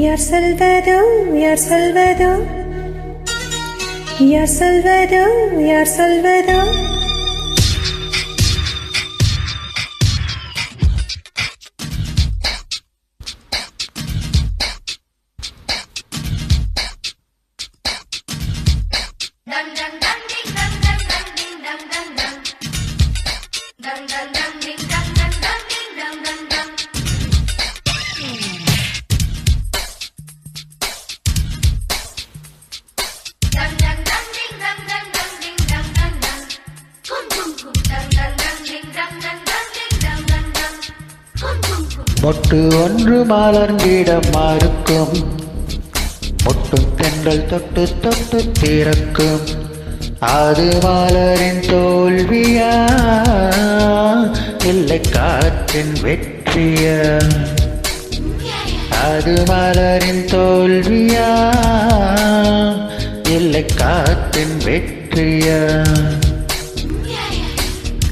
Yaar Salvador, Yaar Salvador, Yaar Salvador, Yaar Salvador. மொட்டு ஒன்று மலர்ந்திட மறுக்கும், மொட்டும் தென்றல் தொட்டு தொட்டு திறக்கும். அது மலரின் தோல்வியா இல்லை காற்றின் வெற்றியா? அது மலரின் தோல்வியா இல்லை காற்றின் வெற்றியா?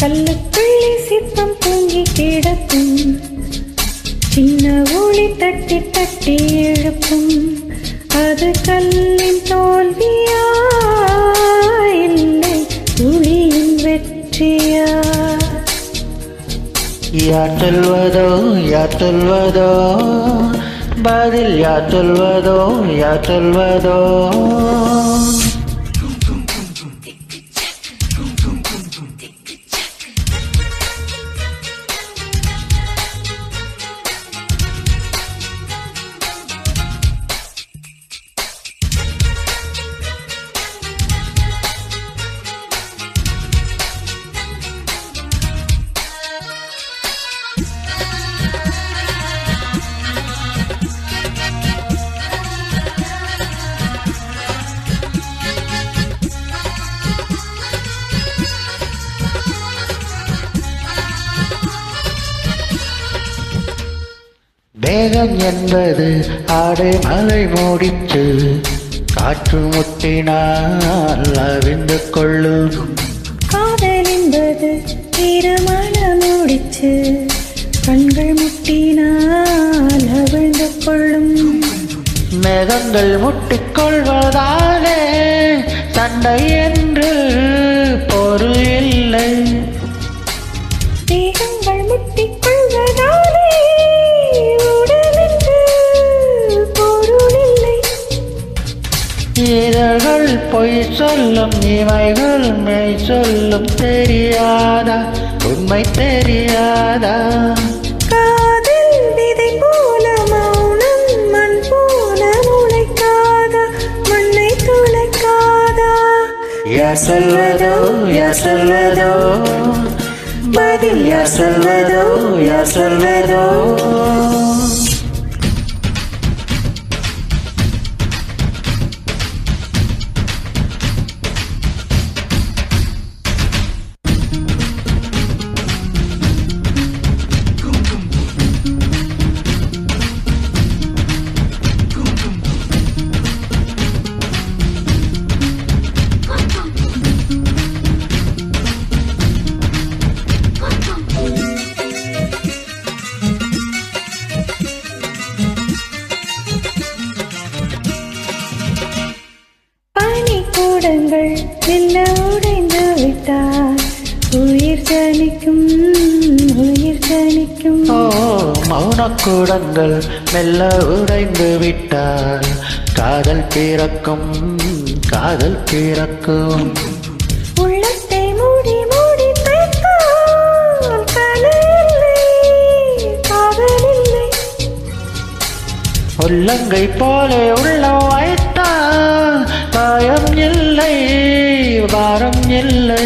கல்லுக்குள்ளே சிற்பம் தூங்கி கிடக்கும், சின்ன ஒளி தட்டி தட்டி எழுப்பும். அது கல்லின் தோல்வியா இல்லை துளியின் வெற்றியா? யார் சொல்வதோ யார் சொல்வதோ பதில், யார் சொல்வதோ யார் சொல்வதோ? மேகம் என்பது ஆடை மலை மூடிச்சு, காற்று முட்டினால் அவிழ்ந்து கொள்ளும். காதல் என்பது திருமண மூடிச்சு, கண்கள் முட்டினால் அவிழ்ந்து கொள்ளும். மேகங்கள் முட்டிக்கொள்வதாலே சண்டை என்று பொருள் இல்லை. மேகங்கள் முட்டிக்கொள்வதாலே இதழ்கள் பொய் சொல்லும், இமைகள் மெய் சொல்லும். தெரியாதா உண்மை தெரியாதா? காதல் விதை போல மௌனம் மண் போல முளைக்காதா, மண்ணை துளைக்காதா? யார் சொல்வதோ யார் சொல்வதோ பதில், யார் சொல்வதோ யார் சொல்வதோ? கூடங்கள் மெல்ல உடைந்து விட்டால் உயிர் தனிக்கும், உயிர் தனிக்கும். ஓ மௌனக்கூடங்கள் மெல்ல உடைந்து விட்டால் காதல் பிறக்கும், காதல் பிறக்கும். உள்ளத்தை மூடி மூடி வைத்தால் கலை இல்லை, காதல் இல்லை. உள்ளங்கை போல உள்ளம் வைத்தால் பயம் இல்லை, வாரம் இல்லை.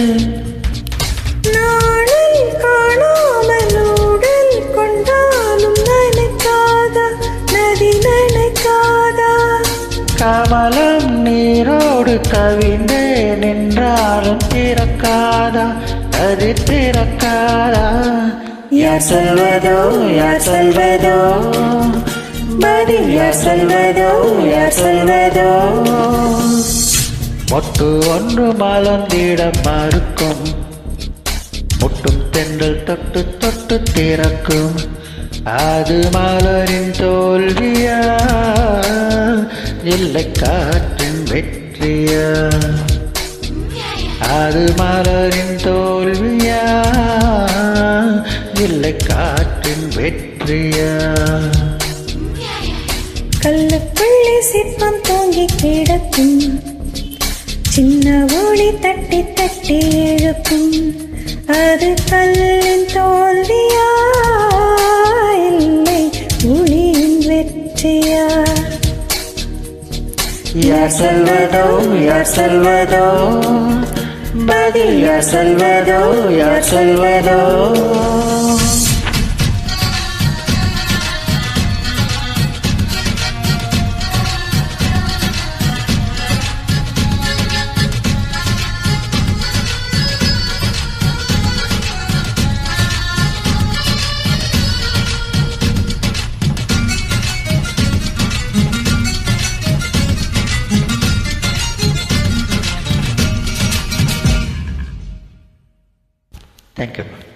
நாளில் காணாமல் உடல் கொண்டாலும் நினைக்காதா, நதி நினைக்காதா? கமலம் நீரோடு கவிந்தே நின்றாலும் திறக்காதா, அது திறக்காதா? யார் சொல்வதோ யார் சொல்வதோ பதில், யார் சொல்வதோ யார் சொல்வதோ? மொட்டு ஒன்று மலர்ந்திட மறுக்கும், முட்டும் தென்றல் தொட்டு தொட்டு திறக்கும். அது மலரின் தோல்வியா இல்லை காற்றின் வெற்றியா? அது மலரின் தோல்வியா இல்லை காற்றின் வெற்றியா? கல்லுக்குள்ளே சிற்பம் தூங்கி கிடக்கும், சின்ன ஒளி தட்டி தட்டி எழுப்பும். அது கல்லின் தோல்வியா இல்லை ஒளியின் வெற்றியா? யார் சொல்வதோ யார் சொல்வதோ பதில் யார் சொல்வதோ யார் சொல்வதோ? Thank you.